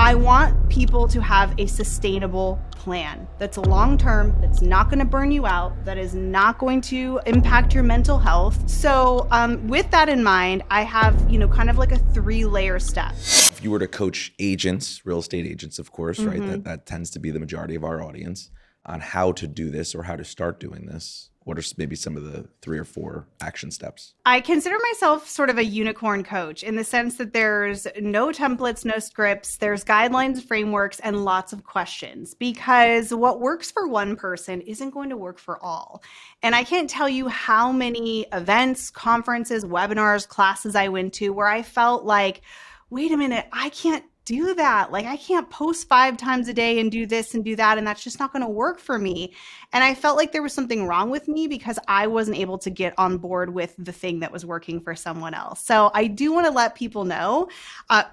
I want people to have a sustainable plan that's long-term, that's not going to burn you out, that is not going to impact your mental health. So with that in mind, I have, kind of like a 3-layer step. If you were to coach agents, real estate agents, of course, Mm-hmm. right? That tends to be the majority of our audience on how to do this or how to start doing this. What are maybe some of the 3 or 4 action steps? I consider myself sort of a unicorn coach in the sense that there's no templates, no scripts, there's guidelines, frameworks, and lots of questions, because what works for one person isn't going to work for all. And I can't tell you how many events, conferences, webinars, classes I went to where I felt like, wait a minute, I can't do that. Like, I can't post 5 times a day and do this and do that, and that's just not going to work for me. And I felt like there was something wrong with me because I wasn't able to get on board with the thing that was working for someone else. So I do want to let people know,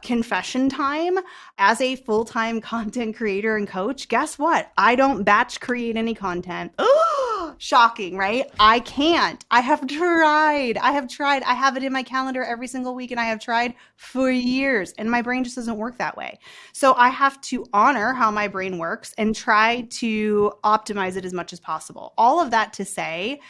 confession time, as a full-time content creator and coach, guess what? I don't batch create any content. Oh, shocking, right? I can't. I have tried. I have it in my calendar every single week, and I have tried for years, and my brain just doesn't work that way. So I have to honor how my brain works and try to optimize it as much as possible. All of that to say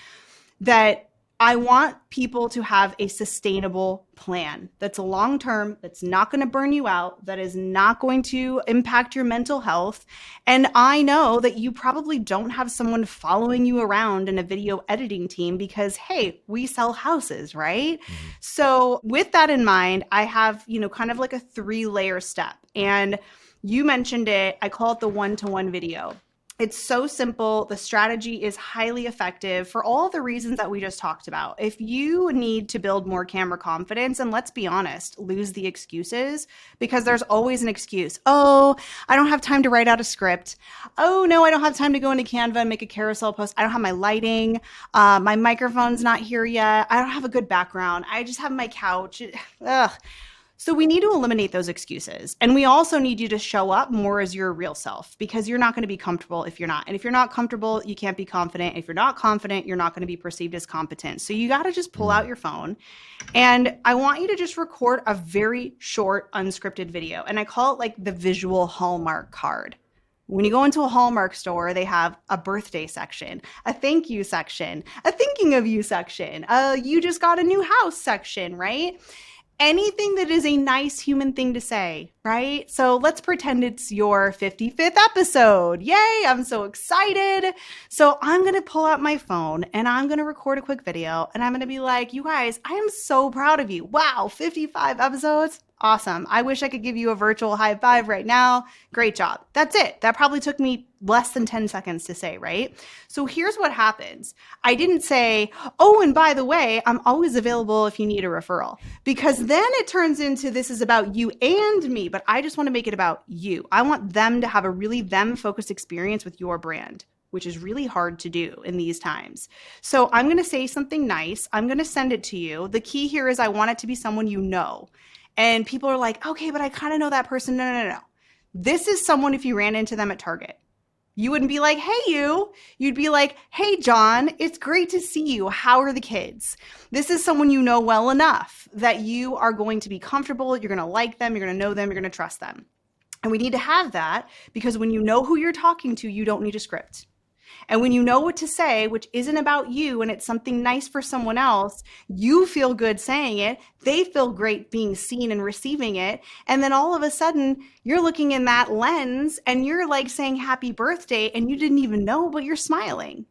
that I want people to have a sustainable plan that's long-term, that's not going to burn you out, that is not going to impact your mental health. And I know that you probably don't have someone following you around in a video editing team because, hey, we sell houses, right? Mm-hmm. So with that in mind, I have, kind of like a 3-layer step. And you mentioned it, I call it the one-to-one video. It's so simple. The strategy is highly effective for all the reasons that we just talked about. If you need to build more camera confidence, and let's be honest, lose the excuses, because there's always an excuse. Oh, I don't have time to write out a script. Oh, no, I don't have time to go into Canva and make a carousel post. I don't have my lighting. My microphone's not here yet. I don't have a good background. I just have my couch. Ugh. So we need to eliminate those excuses. And we also need you to show up more as your real self, because you're not going to be comfortable if you're not. And if you're not comfortable, you can't be confident. If you're not confident, you're not going to be perceived as competent. So you got to just pull out your phone. And I want you to just record a very short, unscripted video. And I call it like the visual Hallmark card. When you go into a Hallmark store, they have a birthday section, a thank you section, a thinking of you section, you just got a new house section, right? Anything that is a nice human thing to say, right? So let's pretend it's your 55th episode. Yay, I'm so excited. So I'm going to pull out my phone and I'm going to record a quick video, and I'm going to be like, you guys, I am so proud of you. Wow, 55 episodes. Awesome. I wish I could give you a virtual high five right now. Great job. That's it. That probably took me less than 10 seconds to say, right? So here's what happens. I didn't say, oh, and by the way, I'm always available if you need a referral, because then it turns into this is about you and me, but I just want to make it about you. I want them to have a really them-focused experience with your brand, which is really hard to do in these times. So I'm going to say something nice. I'm going to send it to you. The key here is I want it to be someone you know. And people are like, okay, but I kind of know that person. No. This is someone, if you ran into them at Target, you wouldn't be like, hey, you. You'd be like, hey, John, it's great to see you. How are the kids? This is someone you know well enough that you are going to be comfortable. You're going to like them. You're going to know them. You're going to trust them. And we need to have that, because when you know who you're talking to, you don't need a script. And when you know what to say, which isn't about you, and it's something nice for someone else, you feel good saying it. They feel great being seen and receiving it. And then all of a sudden, you're looking in that lens and you're like saying happy birthday, and you didn't even know, but you're smiling.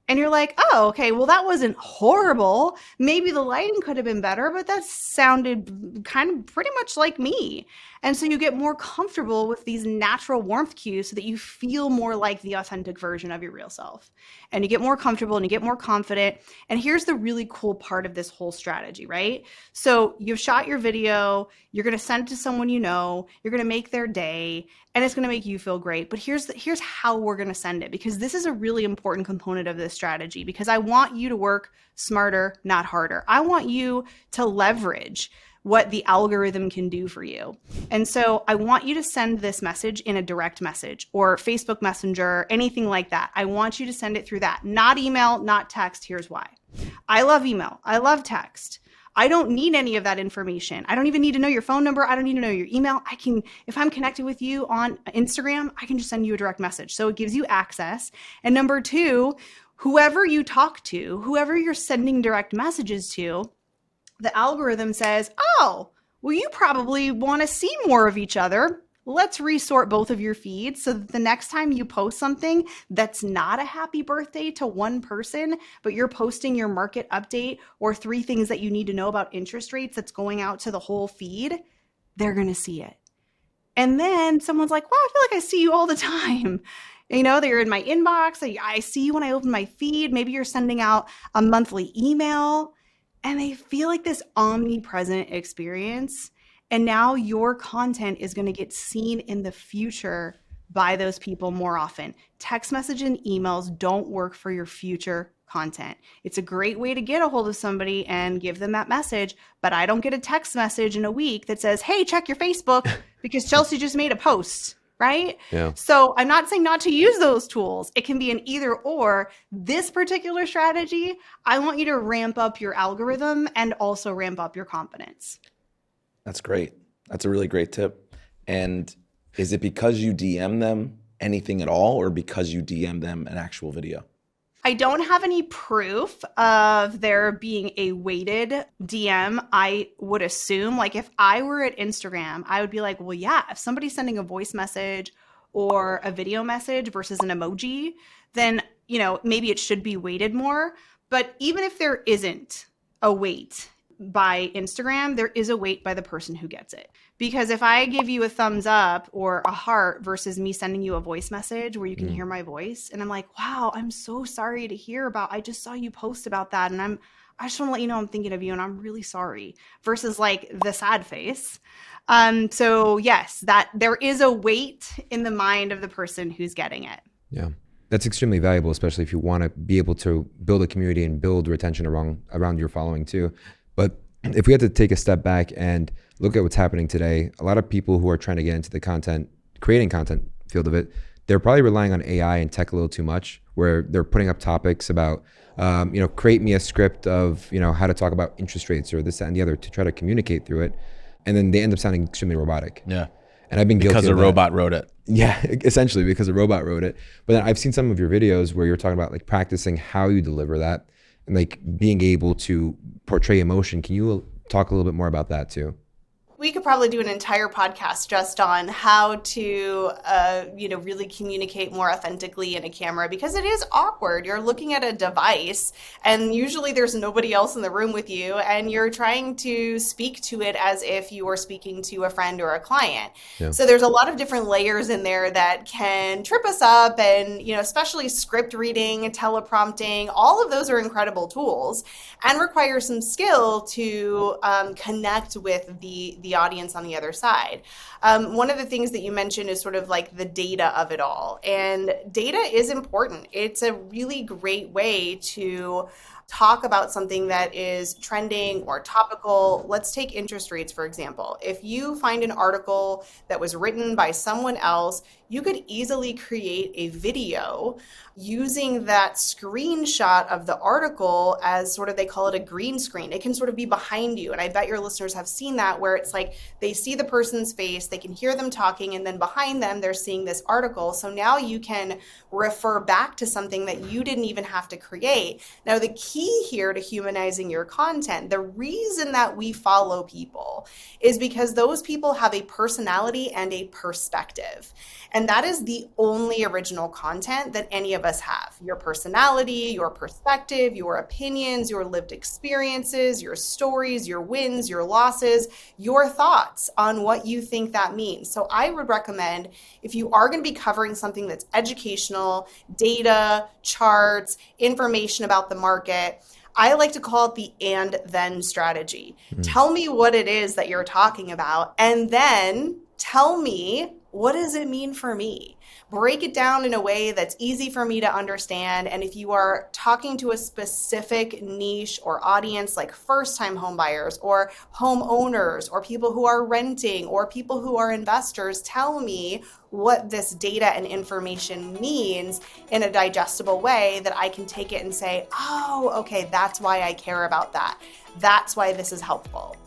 And you're like, oh, okay, well, that wasn't horrible. Maybe the lighting could have been better, but that sounded kind of pretty much like me. And so you get more comfortable with these natural warmth cues so that you feel more like the authentic version of your real self. And you get more comfortable and you get more confident. And here's the really cool part of this whole strategy, right? So you've shot your video, you're going to send it to someone you know, you're going to make their day, and it's going to make you feel great. But here's how we're going to send it, because this is a really important component of this strategy, because I want you to work smarter, not harder. I want you to leverage what the algorithm can do for you. And so I want you to send this message in a direct message or Facebook Messenger, anything like that. I want you to send it through that, not email, not text. Here's why. I love email. I love text. I don't need any of that information. I don't even need to know your phone number. I don't need to know your email. If I'm connected with you on Instagram, I can just send you a direct message. So it gives you access. And number two, whoever you talk to, whoever you're sending direct messages to, the algorithm says, oh, well, you probably want to see more of each other. Let's resort both of your feeds so that the next time you post something that's not a happy birthday to one person, but you're posting your market update or 3 things that you need to know about interest rates that's going out to the whole feed, they're going to see it. And then someone's like, well, I feel like I see you all the time. They're in my inbox. I see you when I open my feed. Maybe you're sending out a monthly email and they feel like this omnipresent experience. And now your content is going to get seen in the future by those people more often. Text message and emails don't work for your future content. It's a great way to get a hold of somebody and give them that message, but I don't get a text message in a week that says, hey, check your Facebook because Chelsea just made a post, right? Yeah. So I'm not saying not to use those tools. It can be an either or. This particular strategy, I want you to ramp up your algorithm and also ramp up your confidence. That's great. That's a really great tip. And is it because you DM them anything at all, or because you DM them an actual video? I don't have any proof of there being a weighted DM. I would assume, like, if I were at Instagram, I would be like, well, yeah, if somebody's sending a voice message or a video message versus an emoji, then, maybe it should be weighted more. But even if there isn't a weight by Instagram, there is a weight by the person who gets it. Because if I give you a thumbs up or a heart versus me sending you a voice message where you can hear my voice, and I'm like, wow, I'm so sorry to hear about, I just saw you post about that, and I just want to let you know I'm thinking of you and I'm really sorry, versus like the sad face. So yes, that there is a weight in the mind of the person who's getting it. Yeah. That's extremely valuable, especially if you want to be able to build a community and build retention around your following too. But if we had to take a step back and look at what's happening today, a lot of people who are trying to get into the creating content field of it, they're probably relying on AI and tech a little too much, where they're putting up topics about, create me a script of, how to talk about interest rates or this, that, and the other to try to communicate through it. And then they end up sounding extremely robotic. Yeah. And I've been guilty of that. Because a robot wrote it. Yeah, essentially because a robot wrote it. But then I've seen some of your videos where you're talking about like practicing how you deliver that and like being able to portray emotion. Can you talk a little bit more about that too? We could probably do an entire podcast just on how to, really communicate more authentically in a camera, because it is awkward. You're looking at a device and usually there's nobody else in the room with you and you're trying to speak to it as if you were speaking to a friend or a client. Yeah. So there's a lot of different layers in there that can trip us up, and, especially script reading, teleprompting, all of those are incredible tools and require some skill to connect with the audience on the other side. One of the things that you mentioned is sort of like the data of it all. And data is important. It's a really great way to talk about something that is trending or topical. Let's take interest rates, for example. If you find an article that was written by someone else, you could easily create a video using that screenshot of the article as sort of, they call it a green screen. It can sort of be behind you. And I bet your listeners have seen that, where it's like they see the person's face, they can hear them talking, and then behind them, they're seeing this article. So now you can refer back to something that you didn't even have to create. Now, the key here to humanizing your content, the reason that we follow people is because those people have a personality and a perspective. And that is the only original content that any of us have. Your personality, your perspective, your opinions, your lived experiences, your stories, your wins, your losses, your thoughts on what you think that means. So I would recommend, if you are going to be covering something that's educational, data, charts, information about the market, I like to call it the and then strategy. Tell me what it is that you're talking about, and then Tell me, what does it mean for me? Break it down in a way that's easy for me to understand. And if you are talking to a specific niche or audience, like first-time home buyers or homeowners or people who are renting or people who are investors, tell me what this data and information means in a digestible way that I can take it and say, oh, okay, that's why I care about that. That's why this is helpful.